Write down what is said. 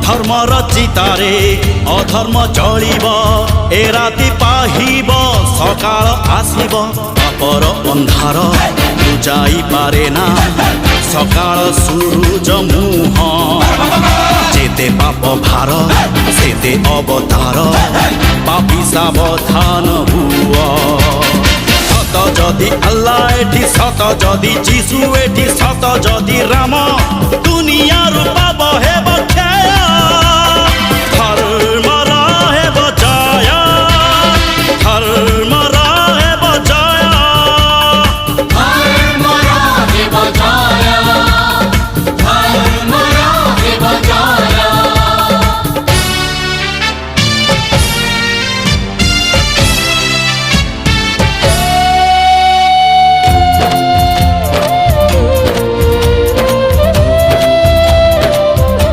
ধর্মর চিতারে অধর্ম জলিব এ রাতি পাহিব সকাল আসিব পাপর ଅନ୍ଧାର বুঝাই পারে না সকাল সূরজ মুহ যেতে পাপ ভার সেতে অবতার পাপি সাবধান হুয় সত যদি আল্লাহ এটি সত যদি যিশু এটি সত যদি রাম দুনিয়ার পাব হে